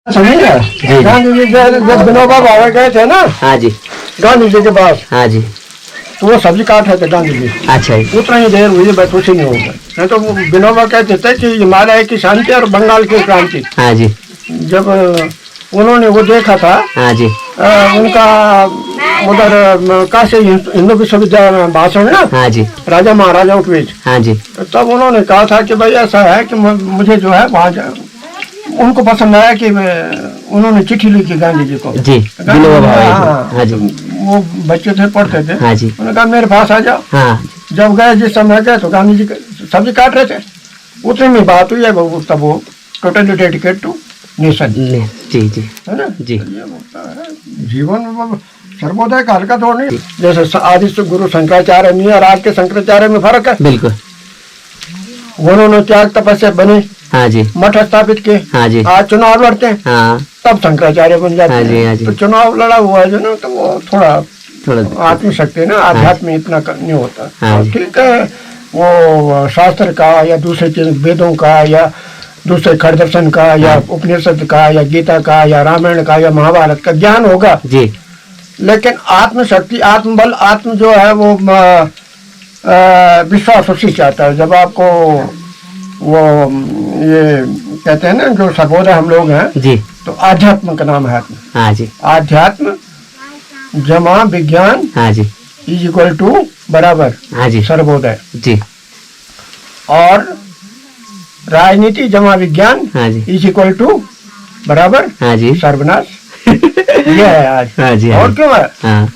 समझिए जी। गांधी जी जब विनोबा भावे गए थे ना हाँ जी। गांधी जी के पास, हाँ जी। तो वो सब्जी काट रहे थे गांधी जी। अच्छा जी। उतना ही देर हुई बस, कुछ नहीं होगा। नहीं तो वो विनोबा कहते थे कि हिमालय की शांति और बंगाल की क्रांति। हाँ जी। जब उन्होंने वो देखा था हाँ जी। उनका उधर काशी हिंदू विश्वविद्यालय में भाषण ना, हाँ जी। राजा महाराजाओं के बीच, हाँ जी। तो तब उन्होंने कहा था कि भाई ऐसा है कि मुझे जो है वहाँ उनको पसंद आया कि उन्होंने चिट्ठी लिखी गांधी जी को। जी, विनोबा भावे। हाँ जी। वो बच्चे थे, पढ़ते थे। हाँ जी। उन्होंने कहा मेरे पास आ जाओ। हाँ। जब गए, जिस समय गए तो गांधी जी सब्जी काट रहे थे, उतने में बात हुई है तब वो टोटली डेडिकेट टू नेशन। जी जी। है ना जी। ये होता है जीवन में, सर्वोदय का हल्का तो नहीं। जैसे आदि से गुरु शंकराचार्य में और आज के शंकराचार्य में फर्क है। बिल्कुल। उन्होंने त्याग तपस्या बने, हाँ जी। मठ स्थापित किए। हाँ जी। आज चुनाव लड़ते हैं, हाँ। तब शंकराचार्य बन जाते हाँ जी, हैं। हाँ जी। तो चुनाव लड़ा हुआ है जो ना, तो वो थोड़ा आत्मशक्ति ना, आध्यात्म में इतना नहीं होता। हाँ जी। ठीक है, वो शास्त्र का या दूसरे चीज वेदों का या दूसरे खरदर्शन का या उपनिषद का या गीता का या रामायण का या महाभारत का ज्ञान होगा जी। लेकिन आत्मशक्ति, आत्मबल, आत्म जो है वो विश्वास उसी से आता है। जब आपको वो ये कहते हैं ना, जो सर्वोदय हम लोग हैं जी, तो आध्यात्म का नाम है आत्म। हाँ जी। आध्यात्म जमा विज्ञान हाँ जी। इज इक्वल टू बराबर हाँ जी। सर्वोदय। जी। और राजनीति जमा विज्ञान हाँ जी। इज इक्वल टू बराबर हाँ जी। सर्वनाश। ये है आज। हाँ जी। और क्यों है? हाँ।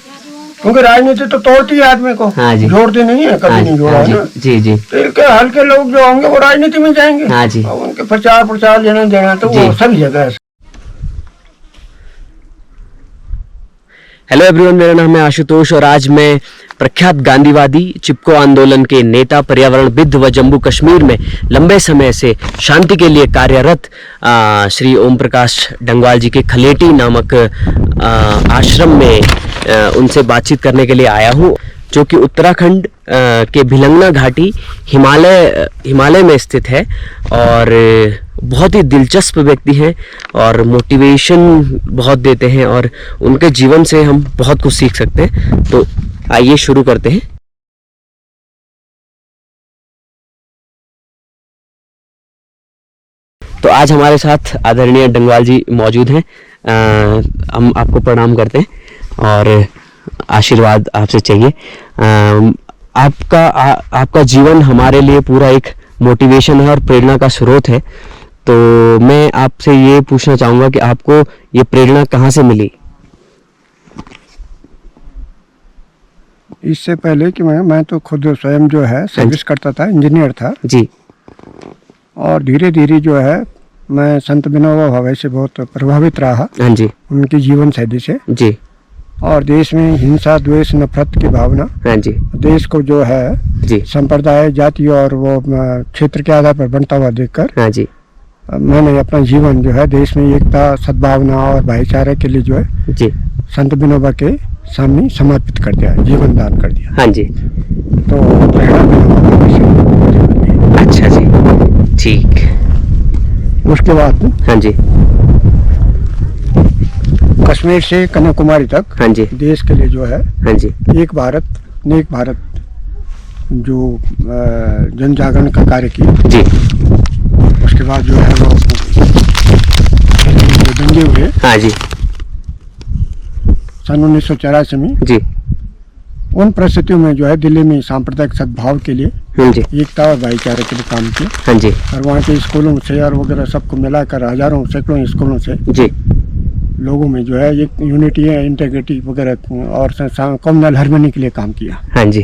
क्योंकि राजनीति तो तोड़ती है आदमी को। हाँ जी। जोड़ती नहीं है, कभी हाँ नहीं जी। जोड़ा हाँ है ना। जी जी। तो इनके हल्के लोग जो होंगे वो राजनीति में जाएंगे। हाँ जी। और उनके प्रचार लेना देना तो वो जी। सभी जगह है। हेलो एवरीवन, मेरा नाम है आशुतोष और आज मैं प्रख्यात गांधीवादी, चिपको आंदोलन के नेता, पर्यावरणविद व जम्मू कश्मीर में लंबे समय से शांति के लिए कार्यरत श्री ओम प्रकाश डंगवाल जी के खलेटी नामक आश्रम में उनसे बातचीत करने के लिए आया हूँ, जो कि उत्तराखंड के भिलंगना घाटी हिमालय में स्थित है। और बहुत ही दिलचस्प व्यक्ति हैं और मोटिवेशन बहुत देते हैं और उनके जीवन से हम बहुत कुछ सीख सकते हैं। तो आइए शुरू करते हैं। तो आज हमारे साथ आदरणीय डंगवाल जी मौजूद हैं। हम आपको प्रणाम करते हैं और आशीर्वाद आपसे चाहिए। आपका जीवन हमारे लिए पूरा एक मोटिवेशन है और प्रेरणा का स्रोत है। तो मैं आपसे ये पूछना चाहूँगा कि आपको ये प्रेरणा कहाँ से मिली? इससे पहले कि मैं तो खुद स्वयं जो है सर्विस करता था, इंजीनियर था जी। और धीरे धीरे जो है मैं संत विनोबा भावे से बहुत प्रभावित रहा। हाँ जी। उनकी जीवन शैली से। जी। और देश में हिंसा, द्वेष, नफरत की भावना, हाँ जी, देश को जो है जी, संप्रदाय, जाति और वो क्षेत्र के आधार पर बनता हुआ देखकर हाँ जी, मैंने अपना जीवन जो है देश में एकता, सद्भावना और भाईचारे के लिए जो है जी, संत विनोबा के सामने समर्पित कर दिया, जीवन दान कर दिया। हाँ जी। तो प्रेरणा विनोबा भावे से जीवन में। अच्छा जी, ठीक। उसके बाद हाँ जी, कश्मीर से कन्याकुमारी तक हाँ जी, देश के लिए जो है हाँ जी, एक भारत नेक भारत जो जन जागरण का कार्य किया। जी। उसके बाद जो है वो दंगे हुए हाँ जी, सन 1984 में। जी। उन परिस्थितियों में जो है दिल्ली में सांप्रदायिक सद्भाव के लिए, हाँ जी, एकता और भाईचारे के लिए काम किया। हाँ जी, और वहाँ के स्कूलों से और वगैरह सबको मिलाकर हजारों सैकड़ों स्कूलों से जी, लोगों में जो है एक यूनिटी है, इंटीग्रिटी वगैरह और कम्युनल हार्मनी के लिए काम किया। हाँ जी।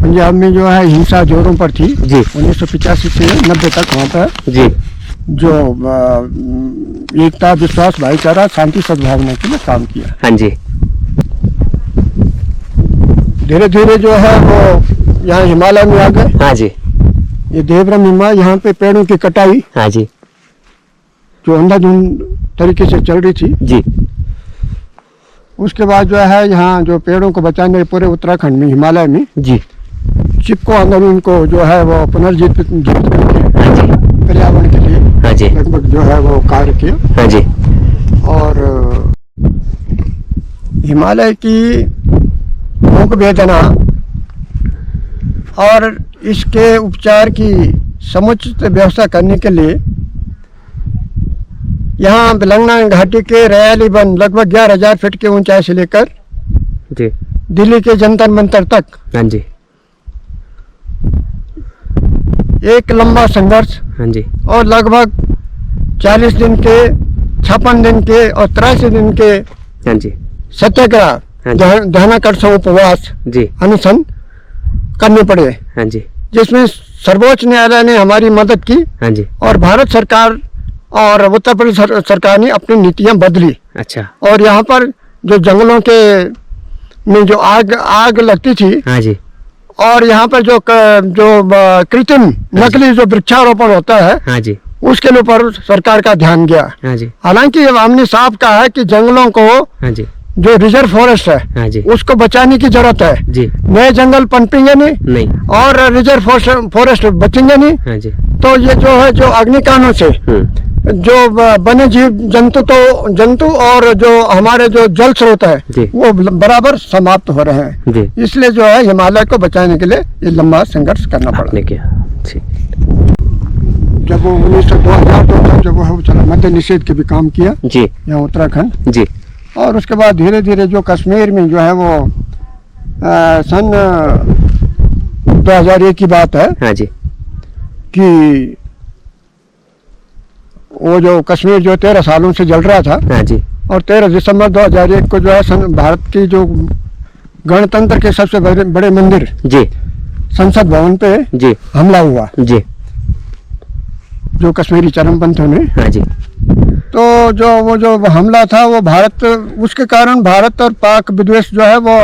पंजाब में जो है हिंसा जोरों पर थी जी। 1985 से 90 तक। वहाँ पर जी। जो एकता, विश्वास, भाईचारा, शांति, सद्भावना के लिए काम किया। हाँ जी। धीरे धीरे जो है वो यहाँ हिमालय में आ गए। हाँ जी। ये देवरम हिमालय, यहाँ पे पेड़ों की कटाई हाँ जी, जो अंधाधुंध तरीके से चल रही थी। जी। उसके बाद जो है यहाँ जो पेड़ों को बचाने पूरे उत्तराखंड में, हिमालय में जी। चिपको आंदोलन को जो है वो पुनर्जीवित करके हाँ जी, पर्यावरण के लिए हाँ जी, लगभग जो है वो कार्य किया। हाँ जी, और हिमालय की भूख वेदना और इसके उपचार की समुचित व्यवस्था करने के लिए यहाँ बिलंगना घाटी के रयाली वन लगभग 11,000 फीट की ऊंचाई से लेकर जी, दिल्ली के जंतर मंतर तक हाँ जी, एक लंबा संघर्ष हाँ जी, और लगभग 40 दिन के, 56 दिन के और 83 दिन के हाँ जी, सत्याग्रह, हाँ जी, ध्यानाकर्षण, उपवास, जी, अनशन करने पड़े, हाँ जी, जिसमें सर्वोच्च न्यायालय ने हमारी मदद की हाँ जी, और भारत सरकार और उत्तर प्रदेश सरकार ने अपनी नीतियां बदली। अच्छा, और यहाँ पर जो जंगलों के में जो आग लगती थी, हाँ जी, और यहाँ पर जो कृत्रिम नकली जो वृक्षारोपण होता है, हाँ जी, उसके ऊपर सरकार का ध्यान गया। हाँ जी, हालांकि हमने साफ कहा है कि जंगलों को, हाँ जी, जो रिजर्व फॉरेस्ट है, हाँ जी, उसको बचाने की जरूरत है। जी, नए जंगल पनपेंगे नहीं और रिजर्व फॉरेस्ट बचेंगे नहीं। हाँ जी, तो ये जो है, जो अग्निकांडों से जो वन्य जीव जंतु और जो हमारे जो जल स्रोत है, जी, वो बराबर समाप्त हो रहे हैं। जी, इसलिए जो है हिमालय को बचाने के लिए ये लंबा संघर्ष करना पड़ा। आपने किया, ठीक, जब वो 2002 तक जब वो चला, मद्य निषेध के भी काम किया जी, यहाँ उत्तराखंड। जी, और उसके बाद धीरे धीरे जो कश्मीर में जो है वो सन 2001 की बात है हाँ जी, कि वो जो कश्मीर जो 13 सालों से जल रहा था, हाँ जी, और 13 दिसंबर 2001 को जो है भारत की जो गणतंत्र के सबसे बड़े मंदिर जी, संसद भवन पे जी, हमला हुआ, जी, जो कश्मीरी चरमपंथियों ने। हाँ जी, तो जो हमला था वो भारत, उसके कारण भारत और पाक विद्वेष जो है वो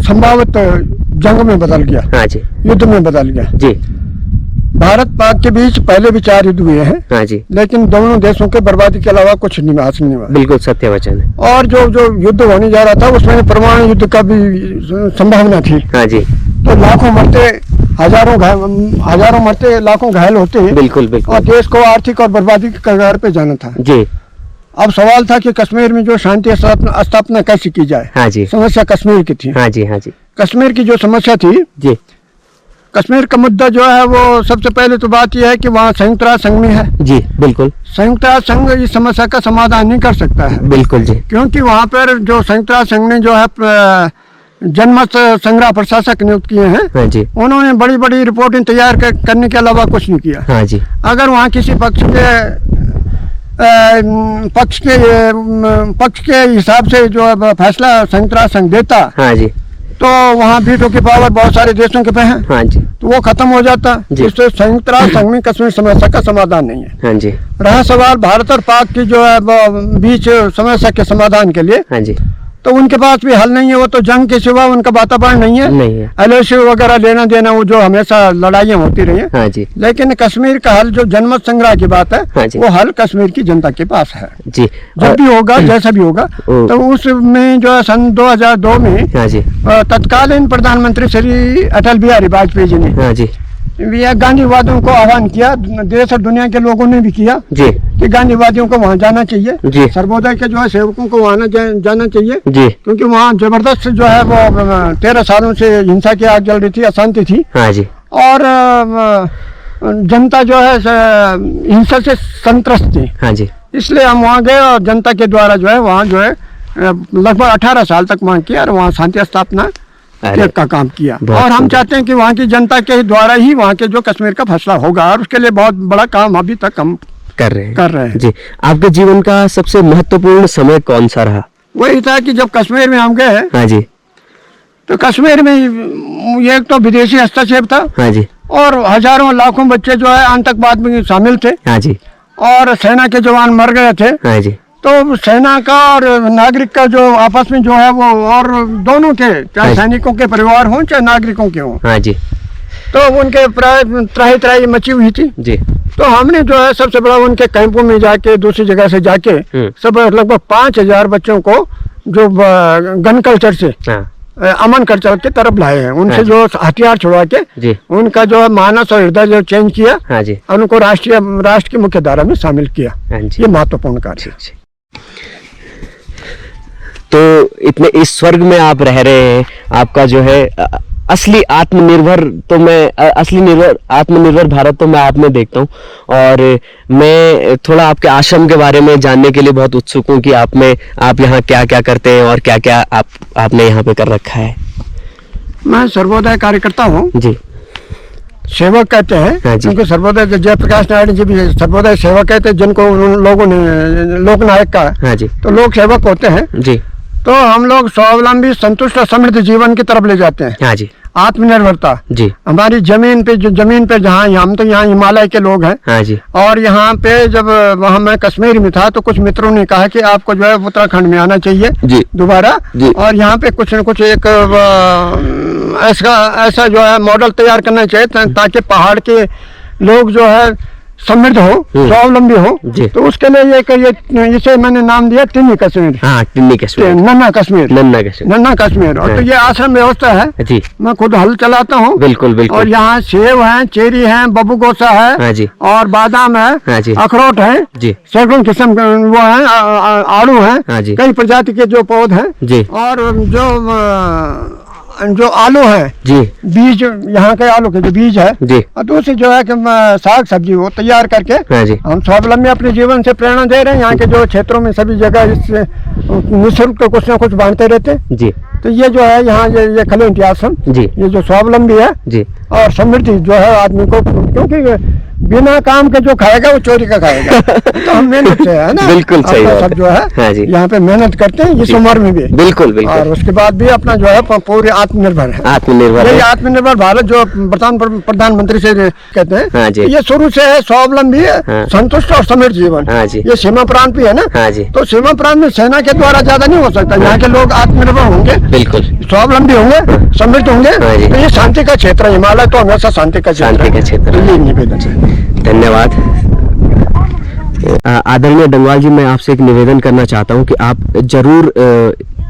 संभावित जंग में बदल गया, हाँ जी, युद्ध में बदल गया। जी, भारत पाक के बीच पहले भी 4 युद्ध हुए हैं, हाँ जी, लेकिन दोनों देशों के बर्बादी के अलावा कुछ नहीं हासिल नहीं हुआ। बिल्कुल सत्य वचन है। और जो युद्ध होने जा रहा था उसमें परमाणु युद्ध का भी संभावना थी। हाँ जी, तो लाखों मरते, हजारों मरते, लाखों घायल होते, बिल्कुल और बिल्कुल, देश को आर्थिक और बर्बादी के कगार पे जाना था। जी, अब सवाल था कि कश्मीर में जो शांति स्थापना कैसे की जाए। हाँ जी, समस्या कश्मीर की थी। हाँ जी, हाँ जी, कश्मीर की जो समस्या थी, जी, कश्मीर का मुद्दा जो है वो सबसे पहले तो बात यह है कि वहाँ संयुक्त राष्ट्र संघ में है। जी, बिल्कुल, संयुक्त राष्ट्र संघ इस समस्या का समाधान नहीं कर सकता है, बिल्कुल जी, क्योंकि वहाँ पर जो संयुक्त राष्ट्र संघ ने जो है जनमत संग्रह प्रशासक नियुक्त किए हैं, हाँ जी, उन्होंने बड़ी बड़ी रिपोर्टें तैयार करने के अलावा कुछ नहीं किया। हाँ जी, अगर वहाँ किसी पक्ष के हिसाब से जो फैसला संयुक्त राष्ट्र संघ देता, हाँ जी, तो वहाँ वीटो की पावर बहुत सारे देशों के पे है, हाँ जी, तो वो खत्म हो जाता। जी। इससे संयुक्त राष्ट्र संघ में कश्मीर समस्या का समाधान नहीं है। हाँ जी, रहा सवाल भारत और पाक की जो है बीच समस्या के समाधान के लिए, हाँ जी, तो उनके पास भी हल नहीं है। वो तो जंग के सिवा उनका वातावरण नहीं है, नहीं है, एलओसी वगैरह लेना देना, वो जो हमेशा लड़ाइयाँ होती रही हैं। हाँ जी, लेकिन कश्मीर का हल जो जनमत संग्रह की बात है, हाँ जी, वो हल कश्मीर की जनता के पास है। जी, जब भी होगा, जैसा भी होगा, तो उसमें जो है सन 2002 में हाँ जी, तत्कालीन प्रधानमंत्री श्री अटल बिहारी वाजपेयी जी ने हाँ जी, गांधीवादियों को आह्वान किया, देश और दुनिया के लोगों ने भी किया, जी, कि गांधीवादियों को वहाँ जाना चाहिए, जी, सर्वोदय के जो है सेवकों को वहाँ जाना चाहिए, जी, क्योंकि वहाँ जबरदस्त जो है वो 13 सालों से हिंसा की आग जल रही थी, अशांति थी, हाँ जी, और जनता जो है हिंसा से संत्रस्त थी। हाँ जी, इसलिए हम वहाँ गए और जनता के द्वारा जो है वहाँ जो है लगभग 18 साल तक वहाँ किया और वहाँ शांति स्थापना का काम किया। और हम चाहते हैं कि वहाँ की जनता के द्वारा ही वहाँ के जो कश्मीर का फैसला होगा, और उसके लिए बहुत बड़ा काम अभी तक हम कर रहे हैं। जी, जी। आपके जीवन का सबसे महत्वपूर्ण समय कौन सा रहा? वही था कि जब कश्मीर में हम गए, हाँ जी, तो कश्मीर में ये एक तो विदेशी हस्तक्षेप था, हाँ जी, और हजारों लाखों बच्चे जो है आतंकवाद में शामिल थे, हाँ जी, और सेना के जवान मर गए थे। हाँ जी, तो सेना का और नागरिक का जो आपस में जो है वो, और दोनों के, चाहे सैनिकों के परिवार हों चाहे नागरिकों के हों, हाँ जी, तो उनके प्राय त्राही मची हुई थी। जी, तो हमने जो है सबसे बड़ा उनके कैंपों में जाके, दूसरी जगह से जाके सब लगभग 5,000 बच्चों को जो गन कल्चर से अमन कल्चर की तरफ लाए हैं। उनसे जो हथियार छुड़वा के जी उनका जो है मानस और हृदय जो चेंज किया हाँ जी और उनको राष्ट्र की मुख्य धारा में शामिल किया। हाँ जी ये महत्वपूर्ण कार्य है। जी। तो इतने इस स्वर्ग में आप रह रहे हैं, आपका जो है असली आत्मनिर्भर भारत तो मैं आप में देखता हूँ। और मैं थोड़ा आपके आश्रम के बारे में जानने के लिए बहुत उत्सुक हूँ कि आप यहाँ क्या क्या करते हैं और क्या क्या आपने यहाँ पे कर रखा है। मैं सर्वोदय कार्यकर्ता हूँ जी, सेवक कहते हैं हाँ जी। क्योंकि सर्वोदय जयप्रकाश नारायण जी भी सर्वोदय सेवक कहते हैं, जिनको उन लोगों ने लोकनायक का हाँ जी, तो लोक सेवक होते हैं। जी, तो हम लोग स्वावलंबी संतुष्ट और समृद्ध जीवन की तरफ ले जाते हैं। हाँ जी, आत्मनिर्भरता जी, हमारी जमीन पे जहाँ हम तो यहाँ हिमालय के लोग हैं हाँ जी, और यहाँ पे जब वहाँ मैं कश्मीर में था तो कुछ मित्रों ने कहा कि आपको जो है उत्तराखंड में आना चाहिए जी, दोबारा जी। और यहाँ पे कुछ न कुछ एक ऐसा जो है मॉडल तैयार करना चाहिए ताकि पहाड़ के लोग जो है समृद्ध हो, स्वावलंबी हो। जी। तो उसके लिए इसे मैंने नाम दिया टिन्नी कश्मीर, हाँ टिन्नी कश्मीर, नन्हा कश्मीर, नन्ना कश्मीर। और तो ये आश्रम व्यवस्था है। जी, मैं खुद हल चलाता हूँ। बिल्कुल और बिल्कुल। यहाँ सेब है, चेरी है, बबू गोसा है, हाँ जी, और बादाम है, हाँ जी, अखरोट है, जी, सैकड़ों किस्म के वो है, आड़ू है, हाँ जी, कई प्रजाति के जो पौध हैं, जी, और जो आलू है, जी, बीज यहाँ के आलू के जो बीज है, जी, और दूसरी जो है कि साग सब्जी वो तैयार करके हाँ जी, हम स्वावलंबी अपने जीवन से प्रेरणा दे रहे हैं। यहाँ के जो क्षेत्रों में सभी जगह इससे निःशुल्क कुछ ना कुछ बांटते रहते हैं। जी, तो ये जो है यहाँ ये खलेंटी आश्रम, जी, ये जो स्वावलंबी है जी, और समृद्धि जो है आदमी को, क्योंकि बिना काम के जो खाएगा वो चोरी का खाएगा। तो हम मेहनत से है ना, बिल्कुल सही अपना बात सब जो है हाँ जी, यहाँ पे मेहनत करते हैं इस उम्र में भी, बिल्कुल और बिल्कुल, उसके बाद भी अपना जो है पूरे आत्मनिर्भर है। आत्मनिर्भर यही है। आत्मनिर्भर भारत जो प्रधानमंत्री से कहते हैं, हाँ जी, ये शुरू से है स्वावलंबी है, हाँ। संतुष्ट और समृद्ध जीवन। हाँ जी, ये सीमा प्रांत भी है ना, हाँ जी, तो सीमा प्रांत में सेना के द्वारा ज्यादा नहीं हो सकता। यहाँ के लोग आत्मनिर्भर होंगे, बिल्कुल स्वावलंबी होंगे, समृद्ध होंगे, हाँ जी। तो ये शांति का क्षेत्र है। हिमालय तो हमेशा शांति का क्षेत्र शांति का क्षेत्र है। ये निवेदन है। धन्यवाद। आदरणीय डंगवाल जी, मैं आपसे एक निवेदन करना चाहता हूं कि आप जरूर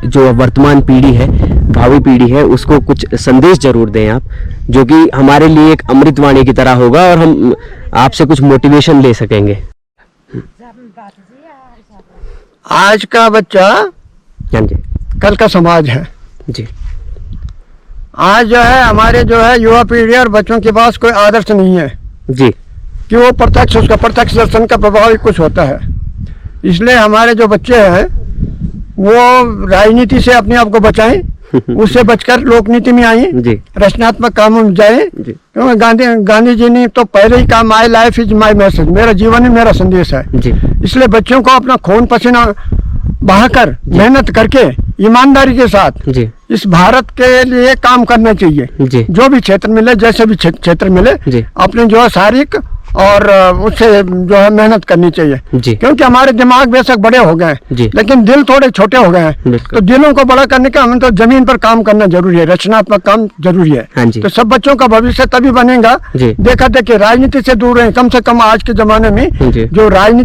जो वर्तमान पीढ़ी है, भावी पीढ़ी है, उसको कुछ संदेश जरूर दें आप, जो कि हमारे लिए एक अमृतवाणी की तरह होगा और हम आपसे कुछ मोटिवेशन ले सकेंगे। आज का बच्चा हाँ जी, कल का समाज है। जी, आज जो है हमारे जो है युवा पीढ़ी और बच्चों के पास कोई आदर्श नहीं है जी, कि वो उसका प्रत्यक्ष दर्शन का प्रभाव ही कुछ होता है। इसलिए हमारे जो बच्चे हैं वो राजनीति से अपने आप को बचाएं, उससे बचकर लोकनीति में आए, जी, रचनात्मक कामों में जाए। जी, क्योंकि गांधी जी ने तो पहले ही कहा, my life is my message, मेरा जीवन ही मेरा संदेश है। जी, इसलिए बच्चों को अपना खून पसीना बहाकर मेहनत करके ईमानदारी के साथ जी, इस भारत के लिए काम करना चाहिए। जी, जो भी क्षेत्र मिले, जैसे भी क्षेत्र मिले, जी, अपने जो है शारीरिक और उससे जो है मेहनत करनी चाहिए। जी, क्योंकि हमारे दिमाग बेशक बड़े हो गए जी, हैं, लेकिन दिल थोड़े छोटे हो गए हैं। बिल्कुल। तो दिलों को बड़ा करने का हमें तो जमीन पर काम करना जरूरी है, रचनात्मक काम जरूरी है। हाँ जी, तो सब बच्चों का भविष्य तभी बनेगा। जी, देखा देखिए राजनीति से दूर है, कम से कम आज के जमाने में जी, जो राजनीति